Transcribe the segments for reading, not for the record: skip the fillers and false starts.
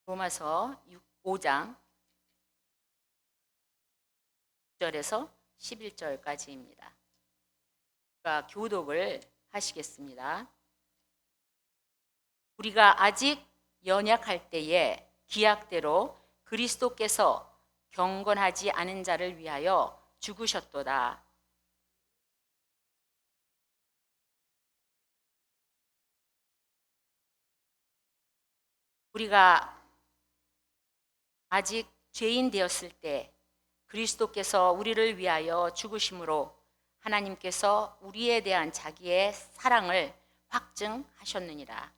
로마서 5장 6절에서 11절까지입니다. 그러니까 교독을 하시겠습니다. 우리가 아직 연약할 때에 기약대로 그리스도께서 경건하지 않은 자를 위하여 죽으셨도다. 우리가 아직 죄인 되었을 때 그리스도께서 우리를 위하여 죽으심으로 하나님께서 우리에 대한 자기의 사랑을 확증하셨느니라.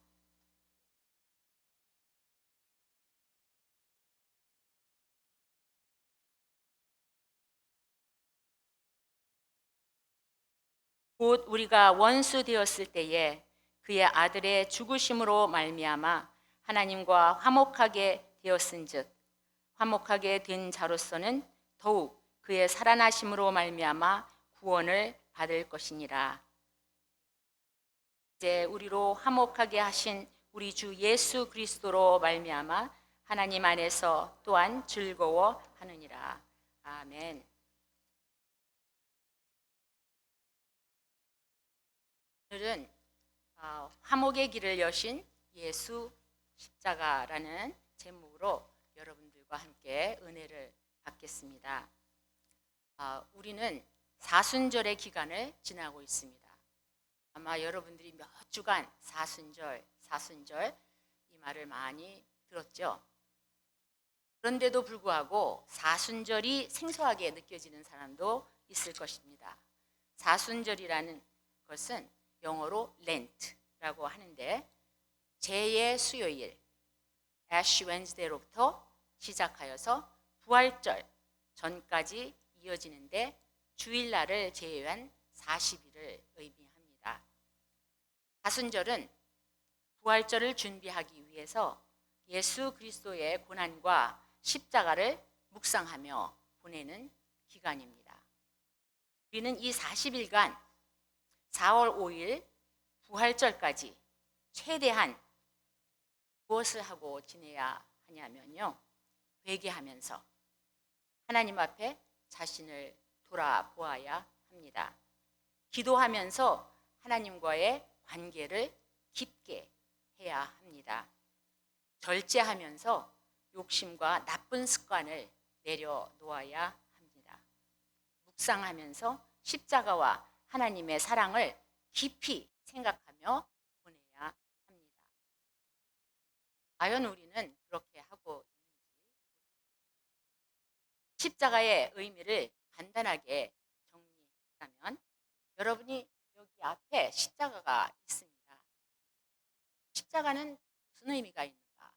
곧 우리가 원수 되었을 때에 그의 아들의 죽으심으로 말미암아 하나님과 화목하게 되었은즉 화목하게 된 자로서는 더욱 그의 살아나심으로 말미암아 구원을 받을 것이니라. 이제 우리로 화목하게 하신 우리 주 예수 그리스도로 말미암아 하나님 안에서 또한 즐거워하느니라. 아멘. 오늘은 화목의 길을 여신 예수 십자가라는 제목으로 여러분들과 함께 은혜를 받겠습니다. 우리는 사순절의 기간을 지나고 있습니다. 아마 여러분들이 몇 주간 사순절 이 말을 많이 들었죠. 그런데도 불구하고 사순절이 생소하게 느껴지는 사람도 있을 것입니다. 사순절이라는 것은 영어로 렌트라고 하는데 제2의 수요일 애쉬 웬즈데이로부터 시작하여서 부활절 전까지 이어지는데 주일날을 제외한 40일을 의미합니다. 사순절은 부활절을 준비하기 위해서 예수 그리스도의 고난과 십자가를 묵상하며 보내는 기간입니다. 우리는 이 40일간 4월 5일 부활절까지 최대한 무엇을 하고 지내야 하냐면요, 회개하면서 하나님 앞에 자신을 돌아보아야 합니다. 기도하면서 하나님과의 관계를 깊게 해야 합니다. 절제하면서 욕심과 나쁜 습관을 내려놓아야 합니다. 묵상하면서 십자가와 하나님의 사랑을 깊이 생각하며 보내야 합니다. 과연 우리는 그렇게 하고 있는지, 십자가의 의미를 간단하게 정리하자면 여러분이 여기 앞에 십자가가 있습니다. 십자가는 무슨 의미가 있는가?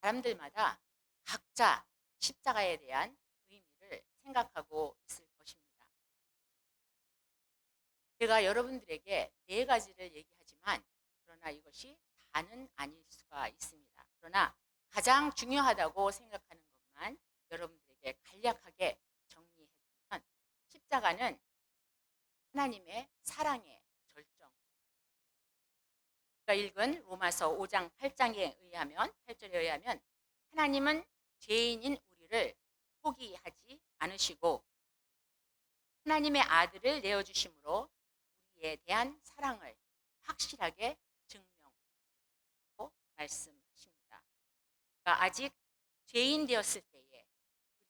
사람들마다 각자 십자가에 대한 의미를 생각하고 있을 것입니다. 제가 여러분들에게 4가지를 얘기하지만 그러나 이것이 다는 아닐 수가 있습니다. 그러나 가장 중요하다고 생각하는 것만 여러분들에게 간략하게 정리해드리면 십자가는 하나님의 사랑의 절정. 우리가 읽은 로마서 5장 8절에 의하면 하나님은 죄인인 우리를 포기하지 않으시고 하나님의 아들을 내어주심으로 우리에 대한 사랑을 확실하게 증명하고 말씀하십니다. 그러니까 아직 죄인 되었을 때에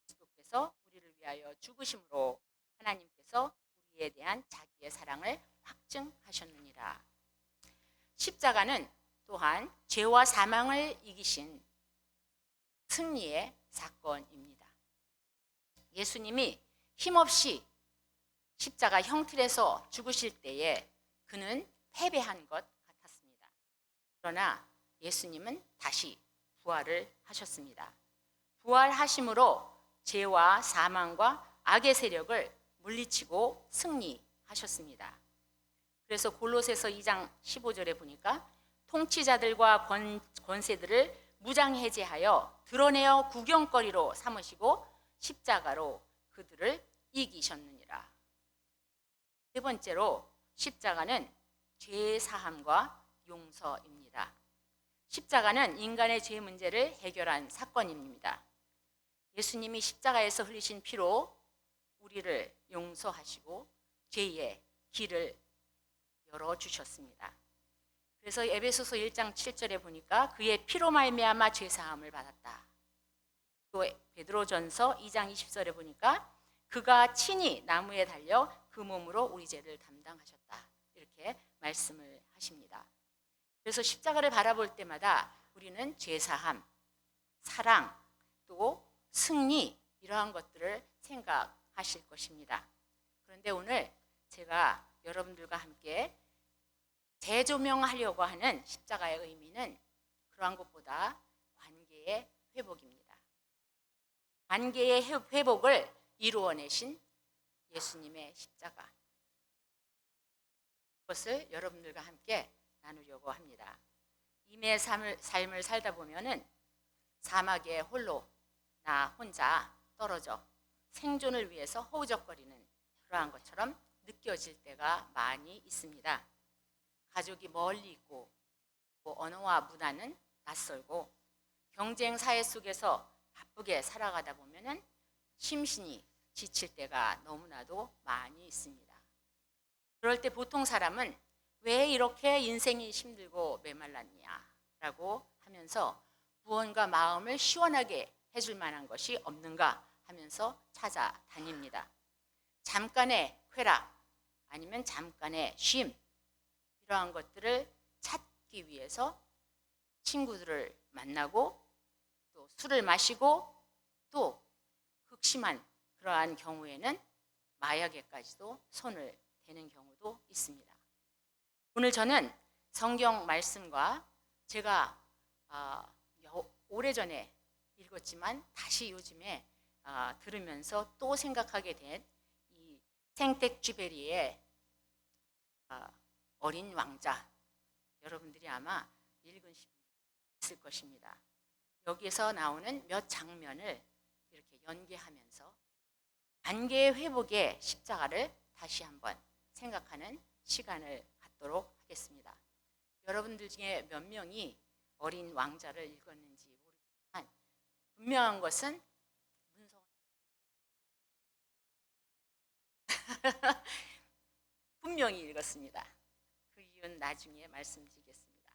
그리스도께서 우리를 위하여 죽으심으로 하나님께서 우리에 대한 자기의 사랑을 확증하셨느니라. 십자가는 또한 죄와 사망을 이기신 승리의 사건입니다. 예수님이 힘없이 십자가 형틀에서 죽으실 때에 그는 패배한 것 같았습니다. 그러나 예수님은 다시 부활을 하셨습니다. 부활하심으로 죄와 사망과 악의 세력을 물리치고 승리하셨습니다. 그래서 골로새서 2장 15절에 보니까 통치자들과 권세들을 무장해제하여 드러내어 구경거리로 삼으시고 십자가로 그들을 이기셨느니라. 세 번째로 십자가는 죄 사함과 용서입니다. 십자가는 인간의 죄 문제를 해결한 사건입니다. 예수님이 십자가에서 흘리신 피로 우리를 용서하시고 죄의 길을 열어주셨습니다. 그래서 에베소서 1장 7절에 보니까 그의 피로 말미암아 죄 사함을 받았다. 또 베드로전서 2장 20절에 보니까 그가 친히 나무에 달려 그 몸으로 우리 죄를 담당하셨다. 이렇게 말씀을 하십니다. 그래서 십자가를 바라볼 때마다 우리는 죄 사함, 사랑, 또 승리 이러한 것들을 생각하실 것입니다. 그런데 오늘 제가 여러분들과 함께 재조명하려고 하는 십자가의 의미는 그러한 것보다 관계의 회복입니다. 관계의 회복을 이루어내신 예수님의 십자가, 그것을 여러분들과 함께 나누려고 합니다. 임의 삶을 살다 보면은 사막에 홀로 나 혼자 떨어져 생존을 위해서 허우적거리는 그러한 것처럼 느껴질 때가 많이 있습니다. 가족이 멀리 있고 언어와 문화는 낯설고 경쟁 사회 속에서 바쁘게 살아가다 보면은 심신이 지칠 때가 너무나도 많이 있습니다. 그럴 때 보통 사람은 왜 이렇게 인생이 힘들고 메말랐냐라고 하면서 무언가 마음을 시원하게 해줄 만한 것이 없는가 하면서 찾아다닙니다. 잠깐의 쾌락 아니면 잠깐의 쉼 이러한 것들을 찾기 위해서 친구들을 만나고 또 술을 마시고 또 극심한 그러한 경우에는 마약에까지도 손을 대는 경우도 있습니다. 오늘 저는 성경 말씀과 제가 오래전에 읽었지만 다시 요즘에 들으면서 또 생각하게 된 이 생텍쥐베리의 어린 왕자, 여러분들이 아마 읽으신 분 있을 것입니다. 여기에서 나오는 몇 장면을 이렇게 연계하면서 관계의 회복의 십자가를 다시 한번 생각하는 시간을 갖도록 하겠습니다. 여러분들 중에 몇 명이 어린 왕자를 읽었는지 모르겠지만 분명한 것은 문성 분명히 읽었습니다. 그 이유는 나중에 말씀드리겠습니다.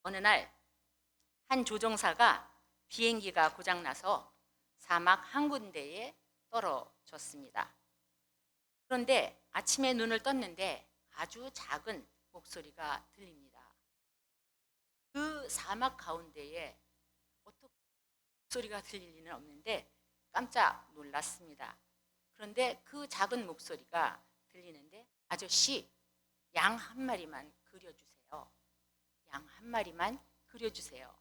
어느 날 한 조종사가 비행기가 고장나서 사막 한 군데에 떨어졌습니다. 그런데 아침에 눈을 떴는데 아주 작은 목소리가 들립니다. 그 사막 가운데에 어떻게 목소리가 들릴 리는 없는데 깜짝 놀랐습니다. 그런데 그 작은 목소리가 들리는데 아저씨, 양 한 마리만 그려주세요. 양 한 마리만 그려주세요.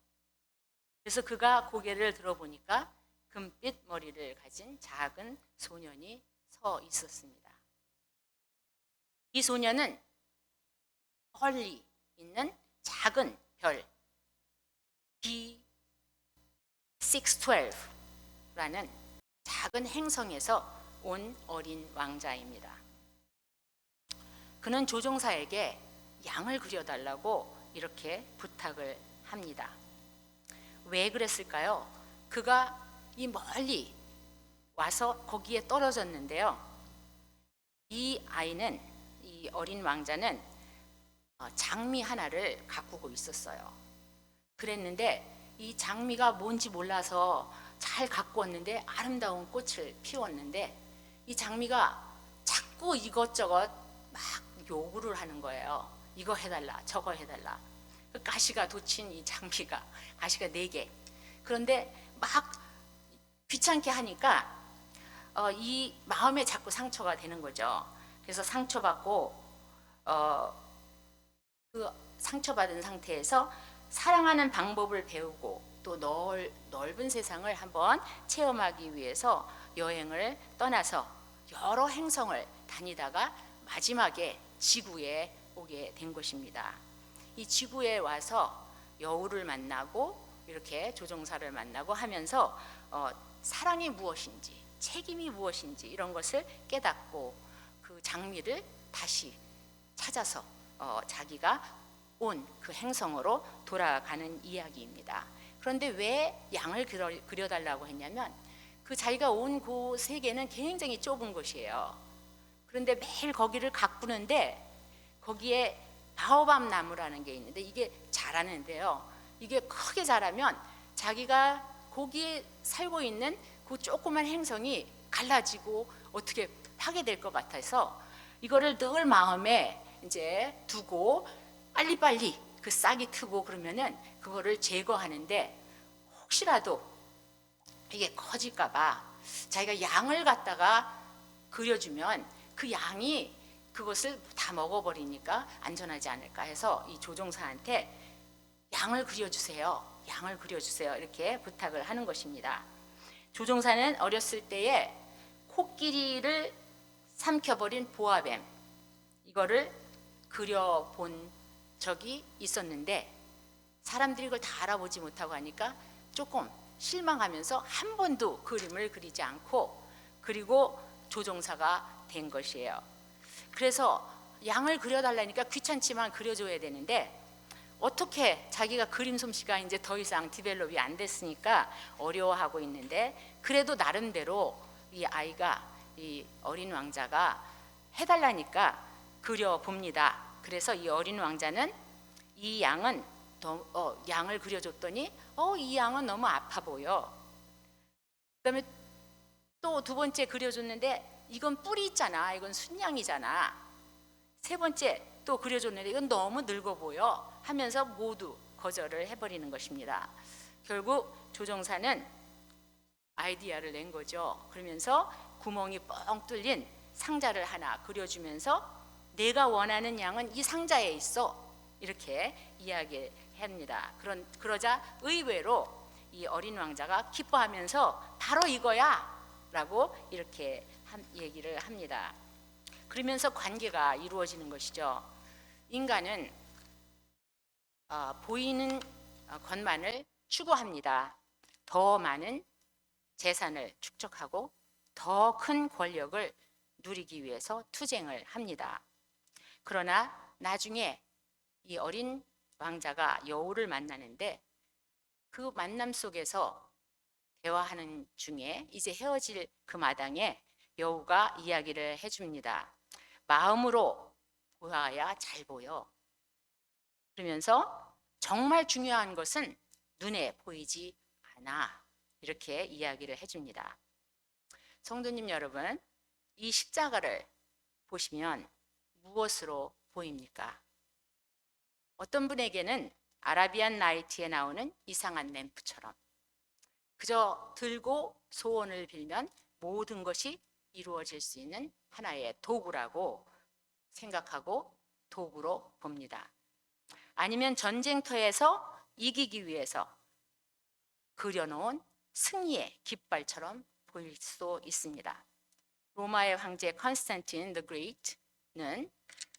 그래서 그가 고개를 들어보니까 금빛 머리를 가진 작은 소년이 서 있었습니다. 이 소년은 멀리 있는 작은 별 B612라는 작은 행성에서 온 어린 왕자입니다. 그는 조종사에게 양을 그려달라고 이렇게 부탁을 합니다. 왜 그랬을까요? 그가 이 멀리 와서 거기에 떨어졌는데요. 이 아이는, 이 어린 왕자는 장미 하나를 가꾸고 있었어요. 그랬는데 이 장미가 뭔지 몰라서 잘 가꾸었는데 아름다운 꽃을 피웠는데 이 장미가 자꾸 이것저것 막 요구를 하는 거예요. 이거 해달라, 저거 해달라. 가시가 돋친 이 장미가, 가시가 4개. 그런데 막 귀찮게 하니까 이 마음에 자꾸 상처가 되는 거죠. 그래서 상처받고 그 상처받은 상태에서 사랑하는 방법을 배우고 또 넓은 세상을 한번 체험하기 위해서 여행을 떠나서 여러 행성을 다니다가 마지막에 지구에 오게 된 것입니다. 이 지구에 와서 여우를 만나고 이렇게 조종사를 만나고 하면서 사랑이 무엇인지, 책임이 무엇인지 이런 것을 깨닫고 그 장미를 다시 찾아서 자기가 온 그 행성으로 돌아가는 이야기입니다. 그런데 왜 양을 그려달라고 했냐면 그 자기가 온 그 세계는 굉장히 좁은 곳이에요. 그런데 매일 거기를 가꾸는데 거기에 바오밤 나무라는 게 있는데 이게 자라는데요. 이게 크게 자라면 자기가 거기에 살고 있는 그 조그만 행성이 갈라지고 어떻게 파괴될 것 같아서 이거를 늘 마음에 이제 두고 빨리빨리 그 싹이 트고 그러면은 그거를 제거하는데 혹시라도 이게 커질까봐 자기가 양을 갖다가 그려주면 그 양이 그것을 다 먹어버리니까 안전하지 않을까 해서 이 조종사한테 양을 그려주세요. 양을 그려주세요. 이렇게 부탁을 하는 것입니다. 조종사는 어렸을 때에 코끼리를 삼켜버린 보아뱀 이거를 그려본 적이 있었는데 사람들이 이걸 다 알아보지 못하고 하니까 조금 실망하면서 한 번도 그림을 그리지 않고 그리고 조종사가 된 것이에요. 그래서 양을 그려달라니까 귀찮지만 그려줘야 되는데 어떻게 자기가 그림 솜씨가 이제 더 이상 디벨롭이 안 됐으니까 어려워하고 있는데 그래도 나름대로 이 아이가 이 어린 왕자가 해달라니까 그려봅니다. 그래서 이 어린 왕자는 이 양은 양을 그려줬더니 이 양은 너무 아파 보여. 그다음에 또 두 번째 그려줬는데 이건 뿔이 있잖아. 이건 순양이잖아. 세 번째 또 그려줬는데 이건 너무 늙어 보여 하면서 모두 거절을 해버리는 것입니다. 결국 조종사는 아이디어를 낸 거죠. 그러면서 구멍이 뻥 뚫린 상자를 하나 그려주면서 내가 원하는 양은 이 상자에 있어 이렇게 이야기합니다. 그러자 의외로 이 어린 왕자가 기뻐하면서 바로 이거야 라고 이렇게 얘기를 합니다. 그러면서 관계가 이루어지는 것이죠. 인간은 보이는 것만을 추구합니다. 더 많은 재산을 축적하고 더 큰 권력을 누리기 위해서 투쟁을 합니다. 그러나 나중에 이 어린 왕자가 여우를 만나는데 그 만남 속에서 대화하는 중에 이제 헤어질 그 마당에 여우가 이야기를 해줍니다. 마음으로 보아야 잘 보여. 그러면서 정말 중요한 것은 눈에 보이지 않아. 이렇게 이야기를 해줍니다. 성도님 여러분, 이 십자가를 보시면 무엇으로 보입니까? 어떤 분에게는 아라비안 나이트에 나오는 이상한 램프처럼 그저 들고 소원을 빌면 모든 것이 이루어질 수 있는 하나의 도구라고 생각하고 도구로 봅니다. 아니면 전쟁터에서 이기기 위해서 그려놓은 승리의 깃발처럼 보일 수도 있습니다. 로마의 황제 컨스탄틴 the Great는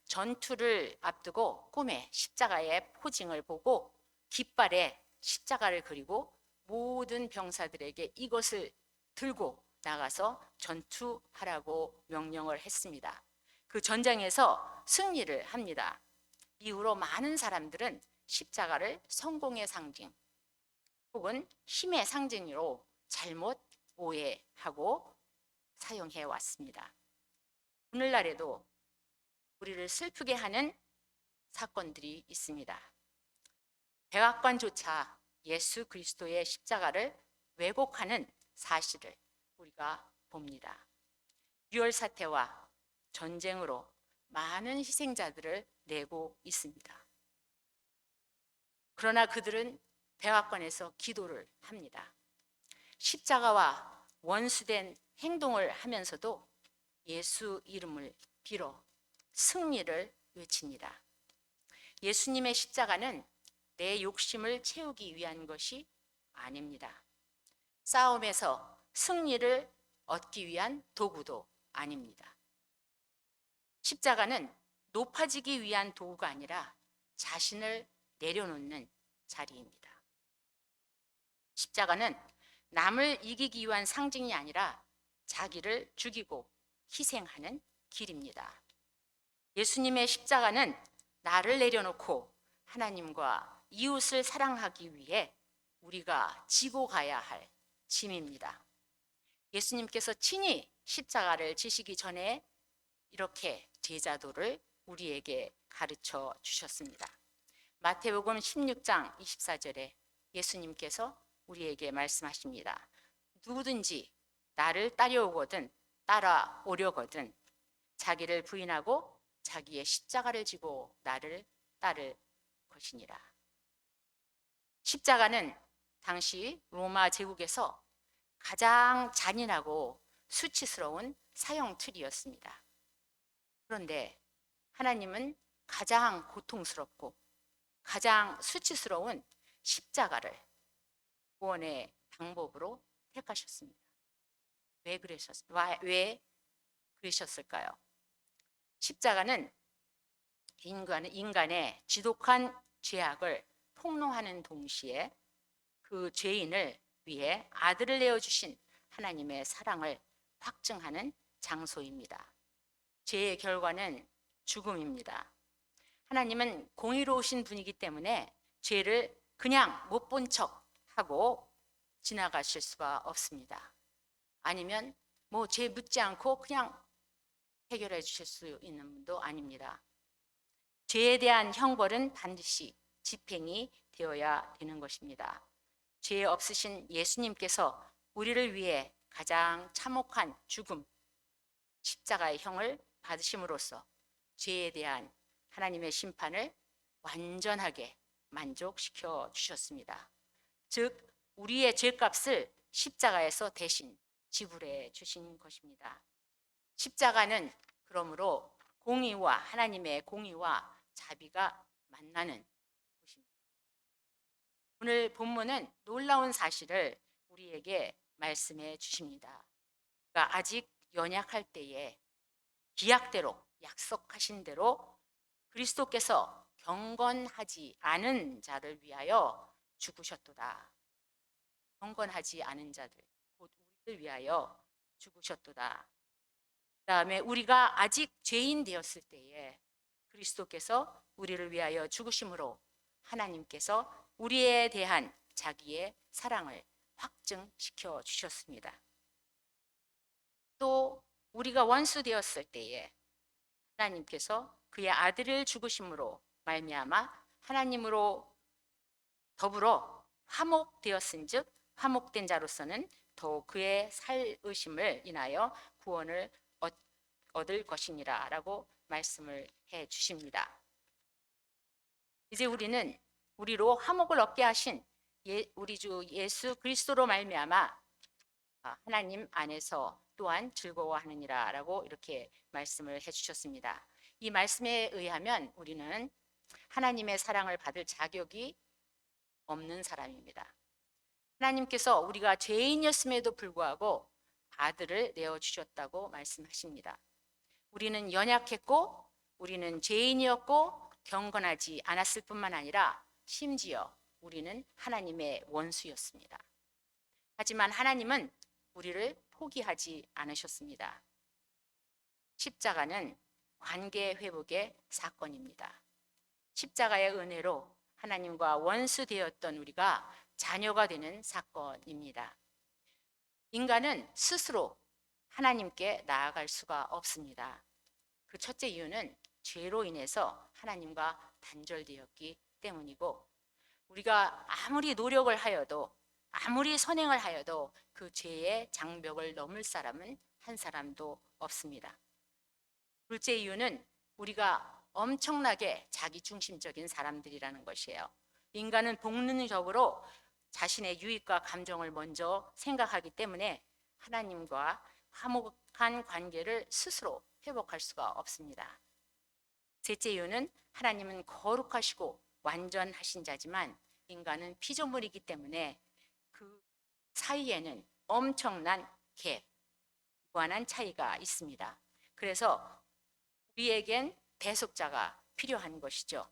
전투를 앞두고 꿈에 십자가의 포징을 보고 깃발에 십자가를 그리고 모든 병사들에게 이것을 들고 나가서 전투하라고 명령을 했습니다. 그 전장에서 승리를 합니다. 이후로 많은 사람들은 십자가를 성공의 상징 혹은 힘의 상징으로 잘못 오해하고 사용해 왔습니다. 오늘날에도 우리를 슬프게 하는 사건들이 있습니다. 백악관조차 예수 그리스도의 십자가를 왜곡하는 사실을 우리가 봅니다. 6월 사태와 전쟁으로 많은 희생자들을 내고 있습니다. 그러나 그들은 백악관에서 기도를 합니다. 십자가와 원수된 행동을 하면서도 예수 이름을 빌어 승리를 외칩니다. 예수님의 십자가는 내 욕심을 채우기 위한 것이 아닙니다. 싸움에서 승리를 얻기 위한 도구도 아닙니다. 십자가는 높아지기 위한 도구가 아니라 자신을 내려놓는 자리입니다. 십자가는 남을 이기기 위한 상징이 아니라 자기를 죽이고 희생하는 길입니다. 예수님의 십자가는 나를 내려놓고 하나님과 이웃을 사랑하기 위해 우리가 지고 가야 할 짐입니다. 예수님께서 친히 십자가를 지시기 전에 이렇게 제자도를 우리에게 가르쳐 주셨습니다. 마태복음 16장 24절에 예수님께서 우리에게 말씀하십니다. 누구든지 나를 따라오거든 따라오려거든 자기를 부인하고 자기의 십자가를 지고 나를 따를 것이니라. 십자가는 당시 로마 제국에서 가장 잔인하고 수치스러운 사형 틀이었습니다. 그런데 하나님은 가장 고통스럽고 가장 수치스러운 십자가를 구원의 방법으로 택하셨습니다. 왜 그러셨을까요? 십자가는 인간의 지독한 죄악을 폭로하는 동시에 그 죄인을 위해 아들을 내어주신 하나님의 사랑을 확증하는 장소입니다. 죄의 결과는 죽음입니다. 하나님은 공의로우신 분이기 때문에 죄를 그냥 못 본 척하고 지나가실 수가 없습니다. 아니면 뭐 죄 묻지 않고 그냥 해결해 주실 수 있는 분도 아닙니다. 죄에 대한 형벌은 반드시 집행이 되어야 되는 것입니다. 죄 없으신 예수님께서 우리를 위해 가장 참혹한 죽음, 십자가의 형을 받으심으로써 죄에 대한 하나님의 심판을 완전하게 만족시켜 주셨습니다. 즉 우리의 죄값을 십자가에서 대신 지불해 주신 것입니다. 십자가는 그러므로 공의와 하나님의 공의와 자비가 만나는 곳입니다. 오늘 본문은 놀라운 사실을 우리에게 말씀해 주십니다. 그러니까 아직 연약할 때에 기약대로 약속하신 대로 그리스도께서 경건하지 않은 자를 위하여 죽으셨도다. 경건하지 않은 자들, 곧 우리를 위하여 죽으셨도다. 그 다음에 우리가 아직 죄인 되었을 때에 그리스도께서 우리를 위하여 죽으심으로 하나님께서 우리에 대한 자기의 사랑을 확증시켜 주셨습니다. 또 우리가 원수 되었을 때에 하나님께서 그의 아들을 죽으심으로 말미암아 하나님으로 더불어 화목되었은즉 화목된 자로서는 더욱 그의 살으심을 인하여 구원을 얻을 것이니라 라고 말씀을 해 주십니다. 이제 우리는 우리로 화목을 얻게 하신 우리 주 예수 그리스도로 말미암아 하나님 안에서 또한 즐거워하느니라 라고 이렇게 말씀을 해 주셨습니다. 이 말씀에 의하면 우리는 하나님의 사랑을 받을 자격이 없는 사람입니다. 하나님께서 우리가 죄인이었음에도 불구하고 아들을 내어주셨다고 말씀하십니다. 우리는 연약했고 우리는 죄인이었고 경건하지 않았을 뿐만 아니라 심지어 우리는 하나님의 원수였습니다. 하지만 하나님은 우리를 포기하지 않으셨습니다. 십자가는 관계 회복의 사건입니다. 십자가의 은혜로 하나님과 원수 되었던 우리가 자녀가 되는 사건입니다. 인간은 스스로 하나님께 나아갈 수가 없습니다. 그 첫째 이유는 죄로 인해서 하나님과 단절되었기 때문이고 우리가 아무리 노력을 하여도 아무리 선행을 하여도 그 죄의 장벽을 넘을 사람은 한 사람도 없습니다. 둘째 이유는 우리가 엄청나게 자기중심적인 사람들이라는 것이에요. 인간은 본능적으로 자신의 유익과 감정을 먼저 생각하기 때문에 하나님과 화목한 관계를 스스로 회복할 수가 없습니다. 셋째 이유는 하나님은 거룩하시고 완전하신 자지만 인간은 피조물이기 때문에 그 사이에는 엄청난 갭, 무한한 차이가 있습니다. 그래서 우리에겐 대속자가 필요한 것이죠.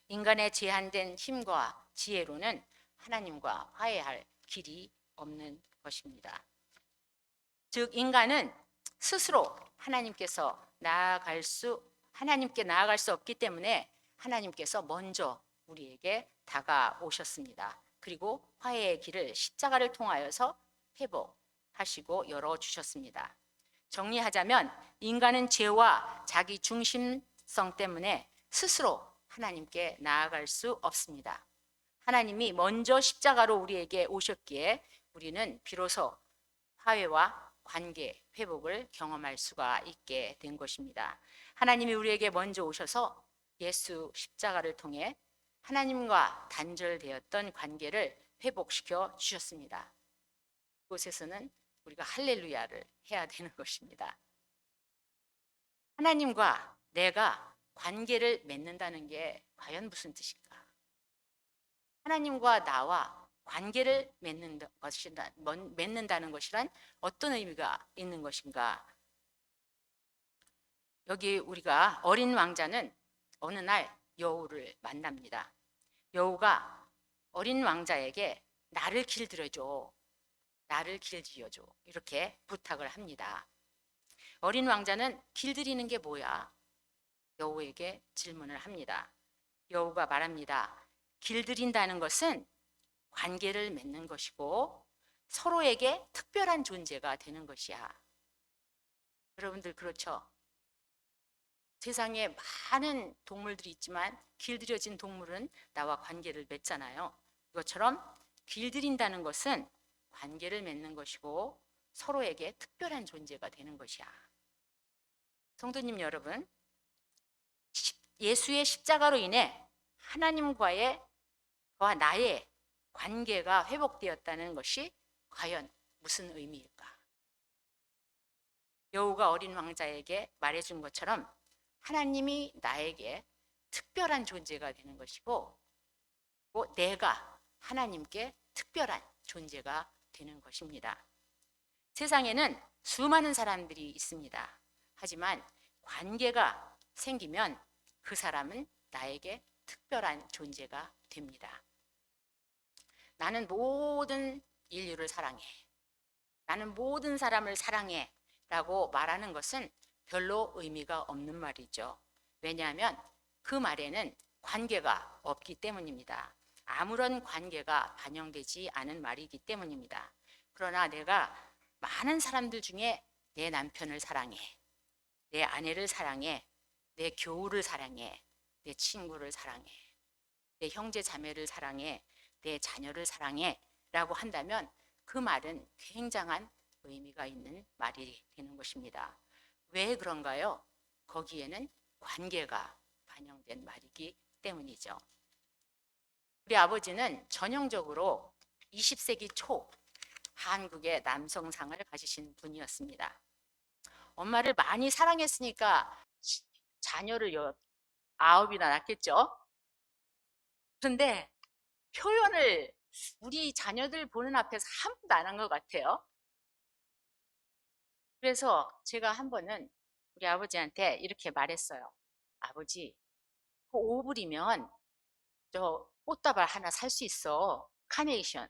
인간의 제한된 힘과 지혜로는 하나님과 화해할 길이 없는 것입니다. 즉 인간은 스스로 하나님께 나아갈 수 없기 때문에 하나님께서 먼저 우리에게 다가오셨습니다. 그리고 화해의 길을 십자가를 통하여서 회복하시고 열어주셨습니다. 정리하자면 인간은 죄와 자기 중심성 때문에 스스로 하나님께 나아갈 수 없습니다. 하나님이 먼저 십자가로 우리에게 오셨기에 우리는 비로소 화해와 관계 회복을 경험할 수가 있게 된 것입니다. 하나님이 우리에게 먼저 오셔서 예수 십자가를 통해 하나님과 단절되었던 관계를 회복시켜 주셨습니다. 그곳에서는 우리가 할렐루야를 해야 되는 것입니다. 하나님과 내가 관계를 맺는다는 게 과연 무슨 뜻일까? 하나님과 나와 관계를 맺는다는 것이란 어떤 의미가 있는 것인가? 여기 우리가 어린 왕자는 어느 날 여우를 만납니다. 여우가 어린 왕자에게 나를 길들여줘, 나를 길들여줘 이렇게 부탁을 합니다. 어린 왕자는 길들이는 게 뭐야? 여우에게 질문을 합니다. 여우가 말합니다. 길들인다는 것은 관계를 맺는 것이고 서로에게 특별한 존재가 되는 것이야. 여러분들 그렇죠? 세상에 많은 동물들이 있지만 길들여진 동물은 나와 관계를 맺잖아요. 이것처럼 길들인다는 것은 관계를 맺는 것이고 서로에게 특별한 존재가 되는 것이야. 성도님 여러분, 예수의 십자가로 인해 하나님과의 와 나의 관계가 회복되었다는 것이 과연 무슨 의미일까? 여우가 어린 왕자에게 말해준 것처럼 하나님이 나에게 특별한 존재가 되는 것이고 또 내가 하나님께 특별한 존재가 되는 것입니다. 세상에는 수많은 사람들이 있습니다. 하지만 관계가 생기면 그 사람은 나에게 특별한 존재가 됩니다. 나는 모든 인류를 사랑해. 나는 모든 사람을 사랑해. 라고 말하는 것은 별로 의미가 없는 말이죠. 왜냐하면 그 말에는 관계가 없기 때문입니다. 아무런 관계가 반영되지 않은 말이기 때문입니다. 그러나 내가 많은 사람들 중에 내 남편을 사랑해. 내 아내를 사랑해. 내 교우를 사랑해. 내 친구를 사랑해. 내 형제 자매를 사랑해. 내 자녀를 사랑해 라고 한다면 그 말은 굉장한 의미가 있는 말이 되는 것입니다. 왜 그런가요? 거기에는 관계가 반영된 말이기 때문이죠. 우리 아버지는 전형적으로 20세기 초 한국의 남성상을 가지신 분이었습니다. 엄마를 많이 사랑했으니까 자녀를 9이나 낳겠죠. 그런데 표현을 우리 자녀들 보는 앞에서 한 번도 안 한 것 같아요. 그래서 제가 한 번은 우리 아버지한테 이렇게 말했어요. 아버지, 그 5불이면 저 꽃다발 하나 살 수 있어. 카네이션.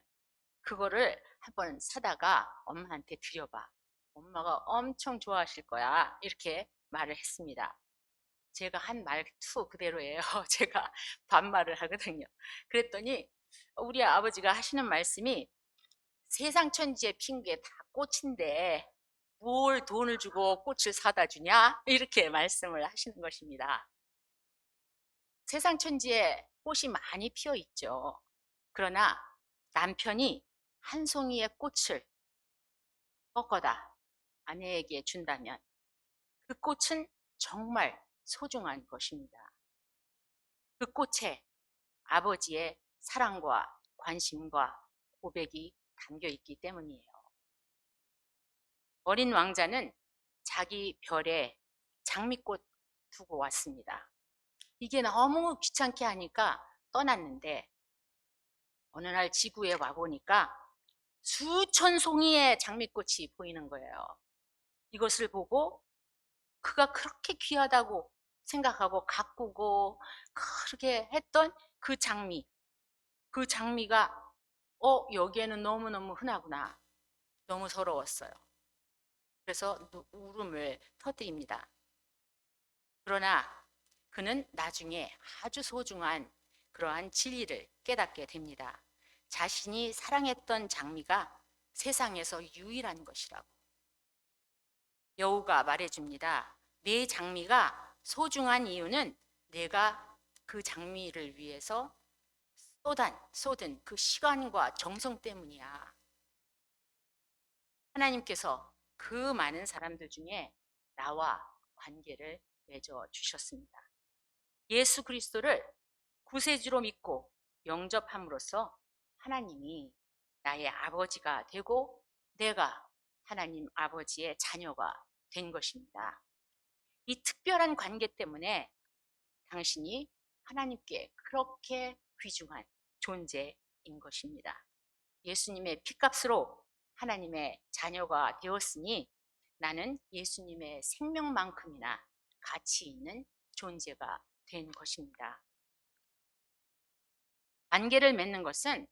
그거를 한번 사다가 엄마한테 드려봐. 엄마가 엄청 좋아하실 거야. 이렇게 말을 했습니다. 제가 한 말투 그대로예요. 제가 반말을 하거든요. 그랬더니 우리 아버지가 하시는 말씀이 세상 천지에 핀 게 다 꽃인데 뭘 돈을 주고 꽃을 사다 주냐? 이렇게 말씀을 하시는 것입니다. 세상 천지에 꽃이 많이 피어 있죠. 그러나 남편이 한 송이의 꽃을 꺾어다 아내에게 준다면 그 꽃은 정말 소중한 것입니다. 그 꽃에 아버지의 사랑과 관심과 고백이 담겨 있기 때문이에요. 어린 왕자는 자기 별에 장미꽃 두고 왔습니다. 이게 너무 귀찮게 하니까 떠났는데 어느 날 지구에 와보니까 수천 송이의 장미꽃이 보이는 거예요. 이것을 보고 그가 그렇게 귀하다고 생각하고 가꾸고 그렇게 했던 그 장미가 여기에는 너무너무 흔하구나. 너무 서러웠어요. 그래서 울음을 터뜨립니다. 그러나 그는 나중에 아주 소중한 그러한 진리를 깨닫게 됩니다. 자신이 사랑했던 장미가 세상에서 유일한 것이라고. 여우가 말해줍니다. 내 장미가 소중한 이유는 내가 그 장미를 위해서 쏟은 그 시간과 정성 때문이야. 하나님께서 그 많은 사람들 중에 나와 관계를 맺어 주셨습니다. 예수 그리스도를 구세주로 믿고 영접함으로써 하나님이 나의 아버지가 되고 내가 하나님 아버지의 자녀가 된 것입니다. 이 특별한 관계 때문에 당신이 하나님께 그렇게 귀중한 존재인 것입니다. 예수님의 피값으로 하나님의 자녀가 되었으니 나는 예수님의 생명만큼이나 가치 있는 존재가 된 것입니다. 관계를 맺는 것은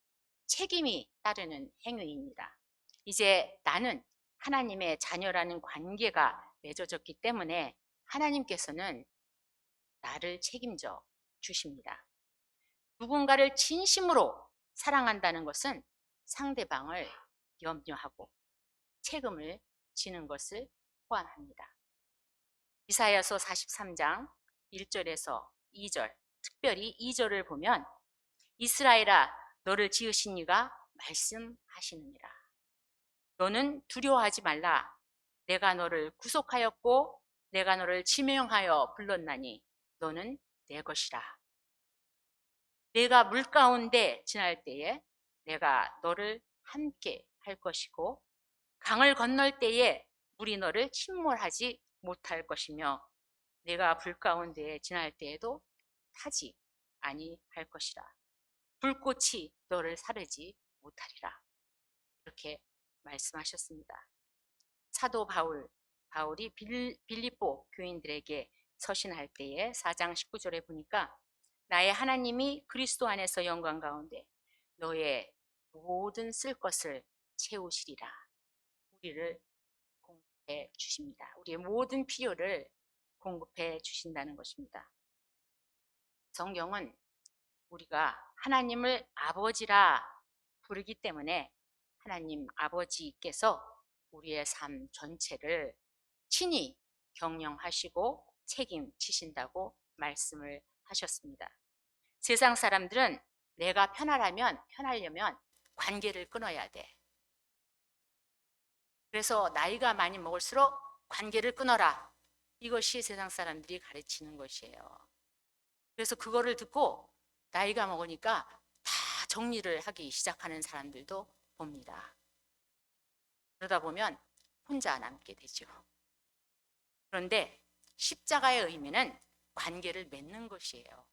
책임이 따르는 행위입니다. 이제 나는 하나님의 자녀라는 관계가 맺어졌기 때문에 하나님께서는 나를 책임져 주십니다. 누군가를 진심으로 사랑한다는 것은 상대방을 염려하고 책임을 지는 것을 포함합니다. 이사야서 43장 1절에서 2절, 특별히 2절을 보면 이스라엘아 너를 지으신 이가 말씀하시느니라. 너는 두려워하지 말라. 내가 너를 구속하였고 내가 너를 지명하여 불렀나니 너는 내 것이라. 내가 물 가운데 지날 때에 내가 너를 함께 할 것이고 강을 건널 때에 물이 너를 침몰하지 못할 것이며 내가 불 가운데 지날 때에도 타지 아니할 것이라. 불꽃이 너를 사르지 못하리라. 이렇게 말씀하셨습니다. 사도 바울이 빌립보 교인들에게 서신할 때에 4장 19절에 보니까 나의 하나님이 그리스도 안에서 영광 가운데 너의 모든 쓸 것을 채우시리라. 우리를 공급해 주십니다. 우리의 모든 필요를 공급해 주신다는 것입니다. 성경은 우리가 하나님을 아버지라 부르기 때문에 하나님 아버지께서 우리의 삶 전체를 친히 경영하시고 책임지신다고 말씀을 하셨습니다. 세상 사람들은 내가 편하려면 관계를 끊어야 돼. 그래서 나이가 많이 먹을수록 관계를 끊어라. 이것이 세상 사람들이 가르치는 것이에요. 그래서 그거를 듣고 나이가 먹으니까 다 정리를 하기 시작하는 사람들도 봅니다. 그러다 보면 혼자 남게 되죠. 그런데 십자가의 의미는 관계를 맺는 것이에요.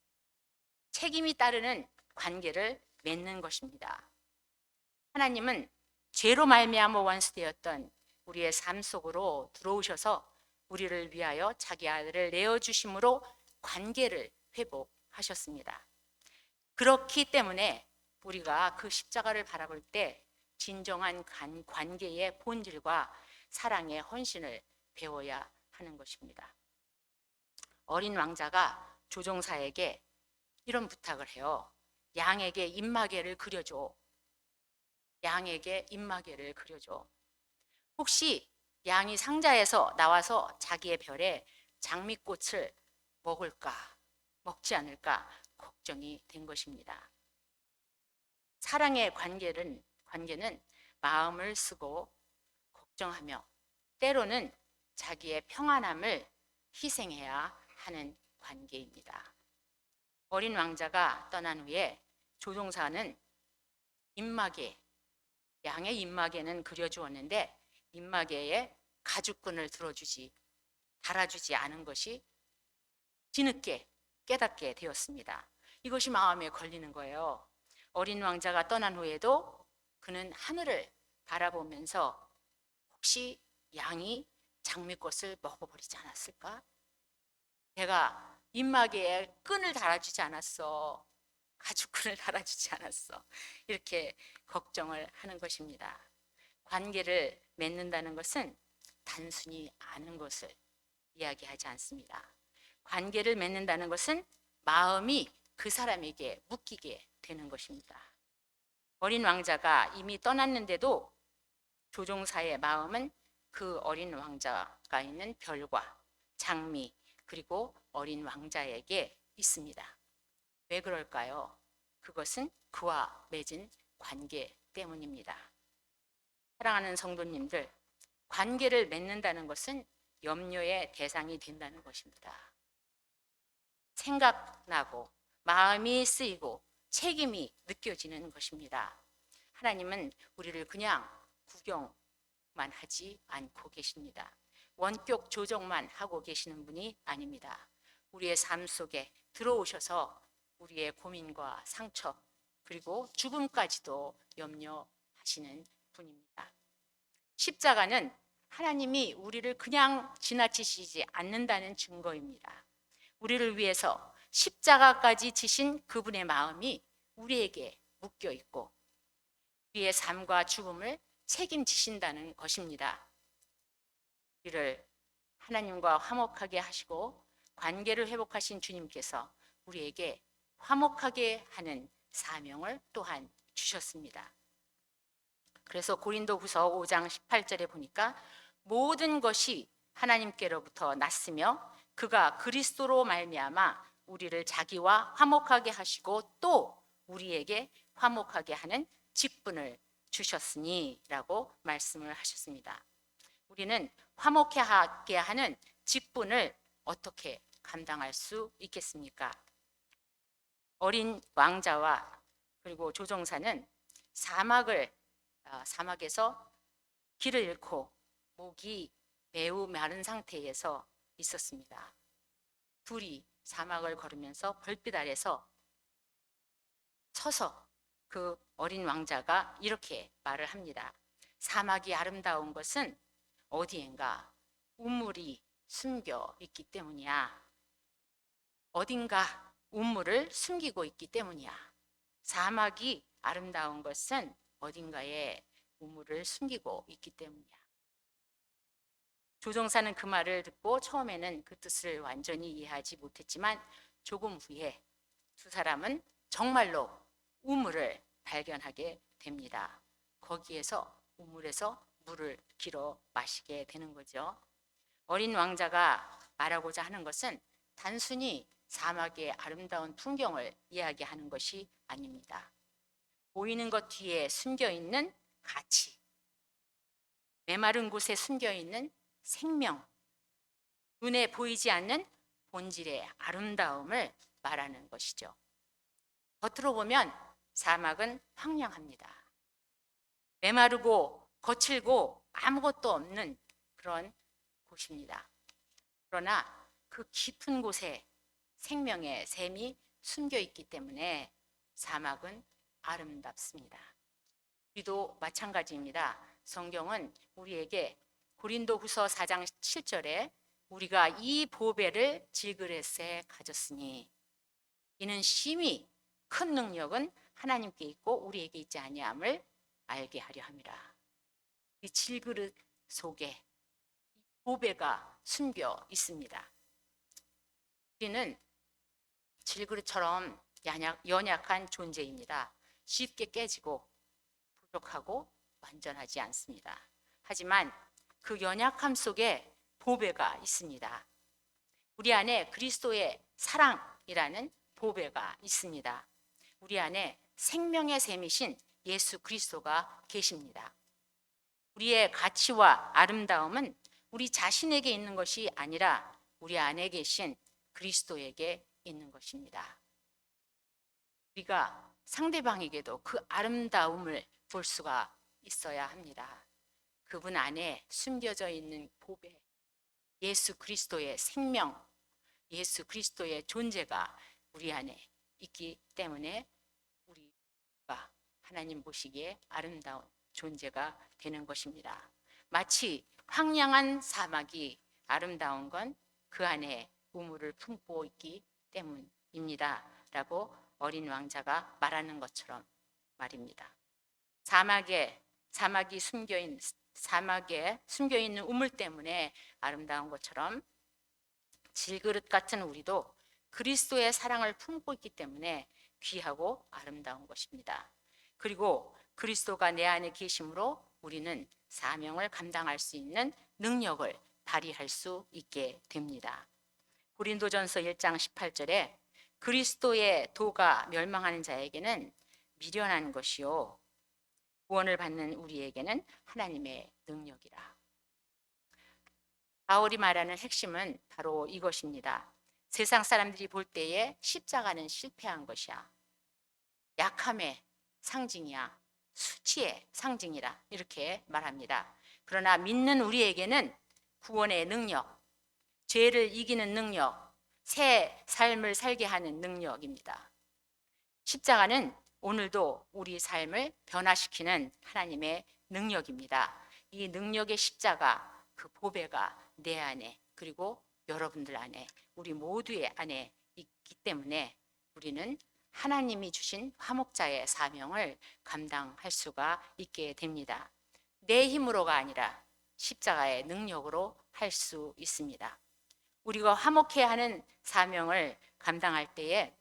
책임이 따르는 관계를 맺는 것입니다. 하나님은 죄로 말미암아 원수되었던 우리의 삶 속으로 들어오셔서 우리를 위하여 자기 아들을 내어주심으로 관계를 회복하셨습니다. 그렇기 때문에 우리가 그 십자가를 바라볼 때 진정한 관계의 본질과 사랑의 헌신을 배워야 하는 것입니다. 어린 왕자가 조종사에게 이런 부탁을 해요. 양에게 입마개를 그려줘. 양에게 입마개를 그려줘. 혹시 양이 상자에서 나와서 자기의 별에 장미꽃을 먹지 않을까 걱정이 된 것입니다. 사랑의 관계는 마음을 쓰고 걱정하며 때로는 자기의 평안함을 희생해야 하는 관계입니다. 어린 왕자가 떠난 후에 조종사는 양의 입마개는 그려주었는데 입마개에 가죽끈을 달아주지 않은 것이 뒤늦게 깨닫게 되었습니다. 이것이 마음에 걸리는 거예요. 어린 왕자가 떠난 후에도 그는 하늘을 바라보면서 혹시 양이 장미꽃을 먹어버리지 않았을까? 내가 입마개에 끈을 달아주지 않았어. 가죽끈을 달아주지 않았어. 이렇게 걱정을 하는 것입니다. 관계를 맺는다는 것은 단순히 아는 것을 이야기하지 않습니다. 관계를 맺는다는 것은 마음이 그 사람에게 묶이게 되는 것입니다. 어린 왕자가 이미 떠났는데도 조종사의 마음은 그 어린 왕자가 있는 별과 장미 그리고 어린 왕자에게 있습니다. 왜 그럴까요? 그것은 그와 맺은 관계 때문입니다. 사랑하는 성도님들, 관계를 맺는다는 것은 염려의 대상이 된다는 것입니다. 생각나고 마음이 쓰이고 책임이 느껴지는 것입니다. 하나님은 우리를 그냥 구경만 하지 않고 계십니다. 원격 조정만 하고 계시는 분이 아닙니다. 우리의 삶 속에 들어오셔서 우리의 고민과 상처 그리고 죽음까지도 염려하시는 분입니다. 십자가는 하나님이 우리를 그냥 지나치시지 않는다는 증거입니다. 우리를 위해서 십자가까지 지신 그분의 마음이 우리에게 묶여 있고 우리의 삶과 죽음을 책임지신다는 것입니다. 우리를 하나님과 화목하게 하시고 관계를 회복하신 주님께서 우리에게 화목하게 하는 사명을 또한 주셨습니다. 그래서 고린도후서 5장 18절에 보니까 모든 것이 하나님께로부터 났으며 그가 그리스도로 말미암아 우리를 자기와 화목하게 하시고 또 우리에게 화목하게 하는 직분을 주셨으니 라고 말씀을 하셨습니다. 우리는 화목하게 하는 직분을 어떻게 감당할 수 있겠습니까? 어린 왕자와 그리고 조종사는 사막에서 길을 잃고 목이 매우 마른 상태에서 있었습니다. 둘이 사막을 걸으면서 벌빛 아래서 서서 그 어린 왕자가 이렇게 말을 합니다. 사막이 아름다운 것은 어디엔가 우물이 숨겨 있기 때문이야. 어딘가 우물을 숨기고 있기 때문이야. 사막이 아름다운 것은 어딘가에 우물을 숨기고 있기 때문이야. 조종사는 그 말을 듣고 처음에는 그 뜻을 완전히 이해하지 못했지만 조금 후에 두 사람은 정말로 우물을 발견하게 됩니다. 거기에서 우물에서 물을 길어 마시게 되는 거죠. 어린 왕자가 말하고자 하는 것은 단순히 사막의 아름다운 풍경을 이야기하는 것이 아닙니다. 보이는 것 뒤에 숨겨 있는 가치, 메마른 곳에 숨겨 있는 생명, 눈에 보이지 않는 본질의 아름다움을 말하는 것이죠. 겉으로 보면 사막은 황량합니다. 메마르고 거칠고 아무것도 없는 그런 곳입니다. 그러나 그 깊은 곳에 생명의 샘이 숨겨 있기 때문에 사막은 아름답습니다. 우리도 마찬가지입니다. 성경은 우리에게 고린도후서 4장 7절에 우리가 이 보배를 질그릇에 가졌으니 이는 심히 큰 능력은 하나님께 있고 우리에게 있지 아니함을 알게 하려 함이라. 이 질그릇 속에 보배가 숨겨 있습니다. 우리는 질그릇처럼 연약한 존재입니다. 쉽게 깨지고 부족하고 완전하지 않습니다. 하지만 그 연약함 속에 보배가 있습니다. 우리 안에 그리스도의 사랑이라는 보배가 있습니다. 우리 안에 생명의 샘이신 예수 그리스도가 계십니다. 우리의 가치와 아름다움은 우리 자신에게 있는 것이 아니라 우리 안에 계신 그리스도에게 있는 것입니다. 우리가 상대방에게도 그 아름다움을 볼 수가 있어야 합니다. 그분 안에 숨겨져 있는 보배, 예수 그리스도의 생명, 예수 그리스도의 존재가 우리 안에 있기 때문에 우리가 하나님 보시기에 아름다운 존재가 되는 것입니다. 마치 황량한 사막이 아름다운 건 그 안에 우물을 품고 있기 때문입니다. 라고 어린 왕자가 말하는 것처럼 말입니다. 사막에 숨겨 있는 우물 때문에 아름다운 것처럼 질그릇 같은 우리도 그리스도의 사랑을 품고 있기 때문에 귀하고 아름다운 것입니다. 그리고 그리스도가 내 안에 계심으로 우리는 사명을 감당할 수 있는 능력을 발휘할 수 있게 됩니다. 고린도전서 1장 18절에 그리스도의 도가 멸망하는 자에게는 미련한 것이요 구원을 받는 우리에게는 하나님의 능력이라. 바울이 말하는 핵심은 바로 이것입니다. 세상 사람들이 볼 때에 십자가는 실패한 것이야. 약함의 상징이야. 수치의 상징이라 이렇게 말합니다. 그러나 믿는 우리에게는 구원의 능력, 죄를 이기는 능력, 새 삶을 살게 하는 능력입니다. 십자가는 오늘도 우리 삶을 변화시키는 하나님의 능력입니다. 이 능력의 십자가, 그 보배가 내 안에 그리고 여러분들 안에 우리 모두의 안에 있기 때문에 우리는 하나님이 주신 화목자의 사명을 감당할 수가 있게 됩니다. 내 힘으로가 아니라 십자가의 능력으로 할 수 있습니다. 우리가 화목해야 하는 사명을 감당할 때에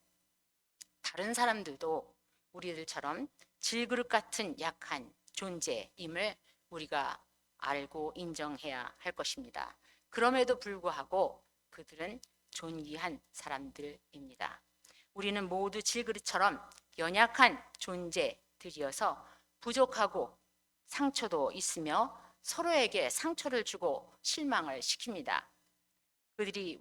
다른 사람들도 우리들처럼 질그릇 같은 약한 존재임을 우리가 알고 인정해야 할 것입니다. 그럼에도 불구하고 그들은 존귀한 사람들입니다. 우리는 모두 질그릇처럼 연약한 존재들이어서 부족하고 상처도 있으며 서로에게 상처를 주고 실망을 시킵니다. 그들이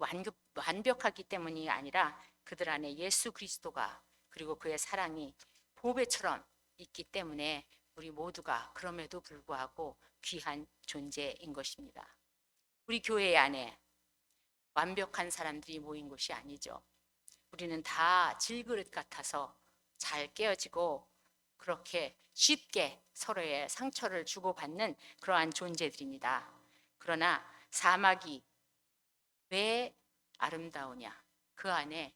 완벽하기 때문이 아니라 그들 안에 예수 그리스도가 그리고 그의 사랑이 보배처럼 있기 때문에 우리 모두가 그럼에도 불구하고 귀한 존재인 것입니다. 우리 교회 안에 완벽한 사람들이 모인 것이 아니죠. 우리는 다 질그릇 같아서 잘 깨어지고 그렇게 쉽게 서로의 상처를 주고받는 그러한 존재들입니다. 그러나 사막이 왜 아름다우냐? 그 안에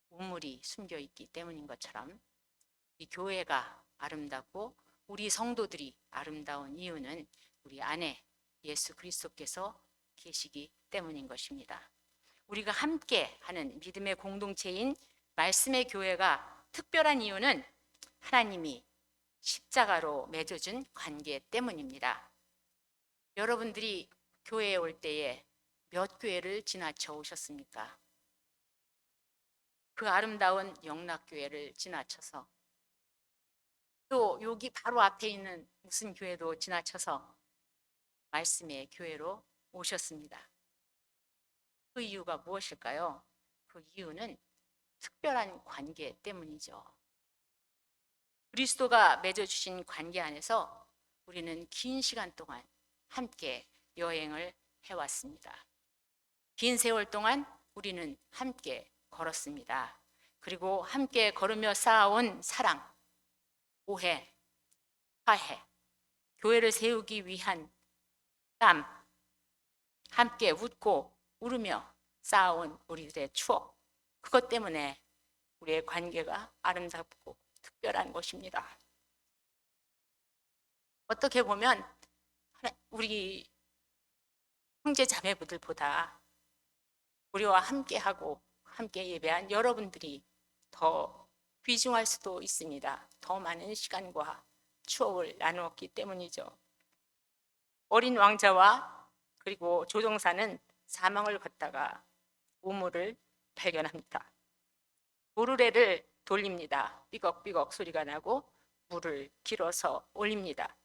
우물이 숨겨 있기 때문인 것처럼 이 교회가 아름답고 우리 성도들이 아름다운 이유는 우리 안에 예수 그리스도께서 계시기 때문인 것입니다. 우리가 함께 하는 믿음의 공동체인 말씀의 교회가 특별한 이유는 하나님이 십자가로 맺어준 관계 때문입니다. 여러분들이 교회에 올 때에 몇 교회를 지나쳐 오셨습니까? 그 아름다운 영락교회를 지나쳐서 또 여기 바로 앞에 있는 무슨 교회도 지나쳐서 말씀의 교회로 오셨습니다. 그 이유가 무엇일까요? 그 이유는 특별한 관계 때문이죠. 그리스도가 맺어주신 관계 안에서 우리는 긴 시간 동안 함께 여행을 해왔습니다. 긴 세월 동안 우리는 함께 걸었습니다. 그리고 함께 걸으며 쌓아온 사랑, 오해, 화해, 교회를 세우기 위한 땀, 함께 웃고 울으며 쌓아온 우리들의 추억, 그것 때문에 우리의 관계가 아름답고 특별한 것입니다. 어떻게 보면 우리 형제 자매분들보다 우리와 함께하고 함께 예배한 여러분들이 더 귀중할 수도 있습니다. 더 많은 시간과 추억을 나누었기 때문이죠. 어린 왕자와 그리고 조종사는 사망을 걷다가 우물을 발견합니다. 우르레를 돌립니다. 삐걱삐걱 소리가 나고 물을 길어서 올립니다.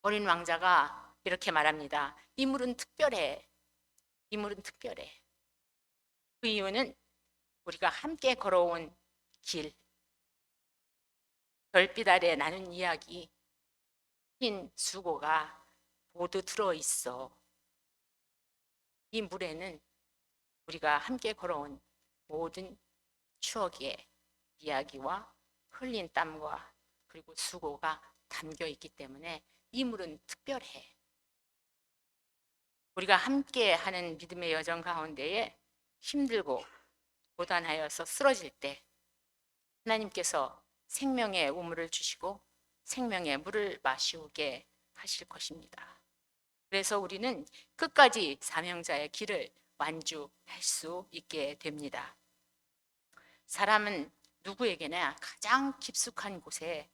어린 왕자가 이렇게 말합니다. 이 물은 특별해. 이 물은 특별해. 그 이유는 우리가 함께 걸어온 길, 별빛 아래 나눈 이야기, 흰 수고가 모두 들어있어. 이 물에는 우리가 함께 걸어온 모든 추억의 이야기와 흘린 땀과 그리고 수고가 담겨 있기 때문에 이 물은 특별해. 우리가 함께 하는 믿음의 여정 가운데에 힘들고 고단하여서 쓰러질 때 하나님께서 생명의 우물을 주시고 생명의 물을 마시게 하실 것입니다. 그래서 우리는 끝까지 사명자의 길을 완주할 수 있게 됩니다. 사람은 누구에게나 가장 깊숙한 곳에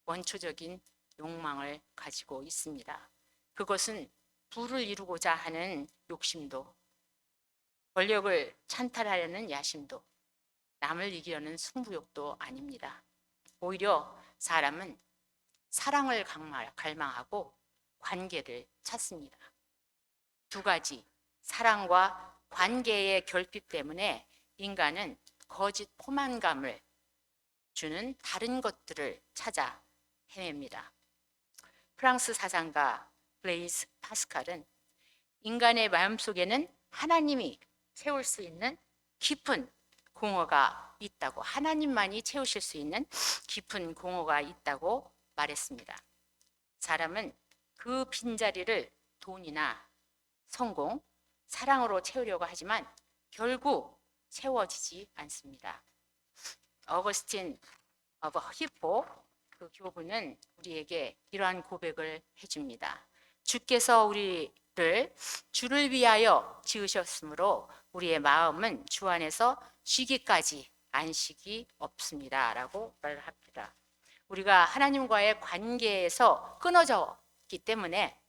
원초적인 욕망을 가지고 있습니다. 그것은 부를 이루고자 하는 욕심도, 권력을 찬탈하려는 야심도, 남을 이기려는 승부욕도 아닙니다. 오히려 사람은 사랑을 갈망하고 관계를 찾습니다. 두 가지, 사랑과 관계의 결핍 때문에 인간은 거짓 포만감을 주는 다른 것들을 찾아 헤맵니다. 프랑스 사상가 블레이스 파스칼은 인간의 마음속에는 하나님이 채울 수 있는 깊은 공허가 있다고, 하나님만이 채우실 수 있는 깊은 공허가 있다고 말했습니다. 사람은 그 빈자리를 돈이나 성공, 사랑으로 채우려고 하지만 결국 채워지지 않습니다. 어거스틴 오브 히포, 그 교부는 우리에게 이러한 고백을 해줍니다. 주께서 우리를 주를 위하여 지으셨으므로 우리의 마음은 주 안에서 쉬기까지 안식이 없습니다 라고 말을 합니다. 우리가 하나님과의 관계에서 끊어졌기 때문에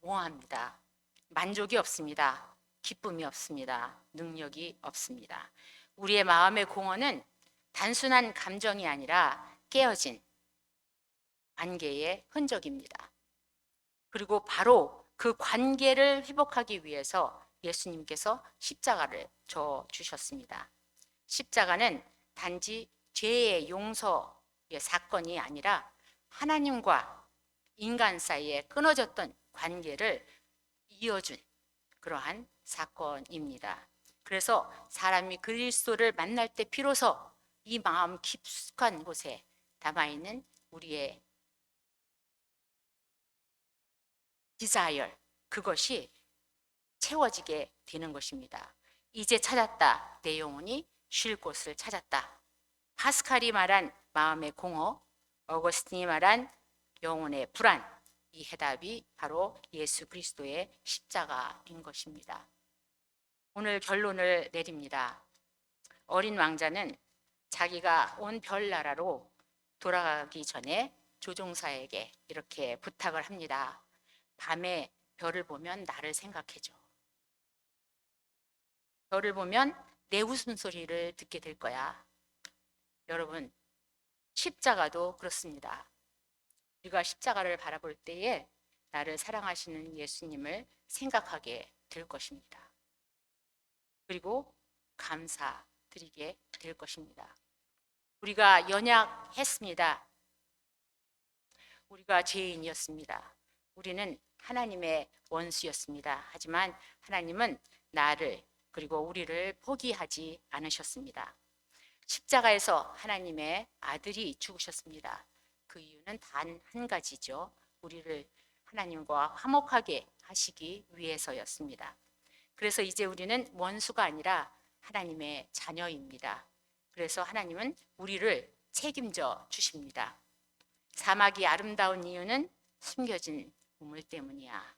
공허합니다. 만족이 없습니다. 기쁨이 없습니다. 능력이 없습니다. 우리의 마음의 공허는 단순한 감정이 아니라 깨어진 관계의 흔적입니다. 그리고 바로 그 관계를 회복하기 위해서 예수님께서 십자가를 져 주셨습니다. 십자가는 단지 죄의 용서의 사건이 아니라 하나님과 인간 사이에 끊어졌던 관계를 이어준 그러한 사건입니다. 그래서 사람이 그리스도를 만날 때 비로소 이 마음 깊숙한 곳에 담아있는 우리의 디자이어, 그것이 채워지게 되는 것입니다. 이제 찾았다. 내 영혼이 쉴 곳을 찾았다. 파스칼이 말한 마음의 공허, 어거스틴이 말한 영혼의 불안, 이 해답이 바로 예수 그리스도의 십자가인 것입니다. 오늘 결론을 내립니다. 어린 왕자는 자기가 온 별나라로 돌아가기 전에 조종사에게 이렇게 부탁을 합니다. 밤에 별을 보면 나를 생각해줘. 별을 보면 내 웃음소리를 듣게 될 거야. 여러분, 십자가도 그렇습니다. 우리가 십자가를 바라볼 때에 나를 사랑하시는 예수님을 생각하게 될 것입니다. 그리고 감사드리게 될 것입니다. 우리가 연약했습니다. 우리가 죄인이었습니다. 우리는 하나님의 원수였습니다. 하지만 하나님은 나를 그리고 우리를 포기하지 않으셨습니다. 십자가에서 하나님의 아들이 죽으셨습니다. 그 이유는 단 한 가지죠. 우리를 하나님과 화목하게 하시기 위해서였습니다. 그래서 이제 우리는 원수가 아니라 하나님의 자녀입니다. 그래서 하나님은 우리를 책임져 주십니다. 사막이 아름다운 이유는 숨겨진 우물 때문이야.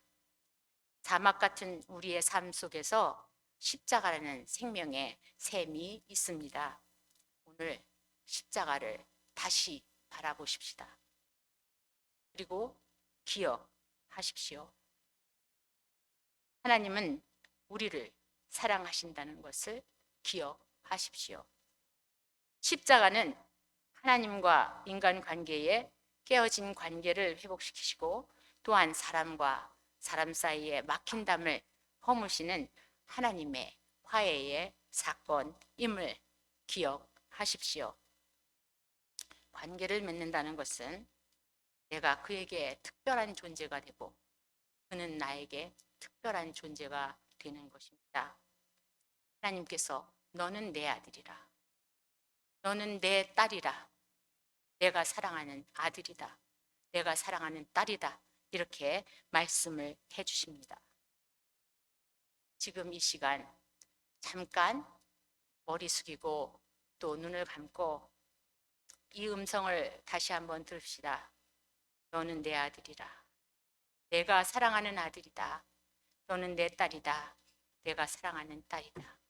사막 같은 우리의 삶 속에서 십자가라는 생명의 샘이 있습니다. 오늘 십자가를 다시 바라보십시다. 그리고 기억하십시오. 하나님은 우리를 사랑하신다는 것을 기억하십시오. 십자가는 하나님과 인간 관계에 깨어진 관계를 회복시키시고 또한 사람과 사람 사이에 막힌 담을 허무시는 하나님의 화해의 사건임을 기억하십시오. 관계를 맺는다는 것은 내가 그에게 특별한 존재가 되고 그는 나에게 특별한 존재가 되는 것입니다. 하나님께서 너는 내 아들이라, 너는 내 딸이라, 내가 사랑하는 아들이다, 내가 사랑하는 딸이다, 이렇게 말씀을 해주십니다. 지금 이 시간 잠깐 머리 숙이고 또 눈을 감고 이 음성을 다시 한번 들읍시다. 너는 내 아들이라, 내가 사랑하는 아들이다, 너는 내 딸이다, 내가 사랑하는 딸이다.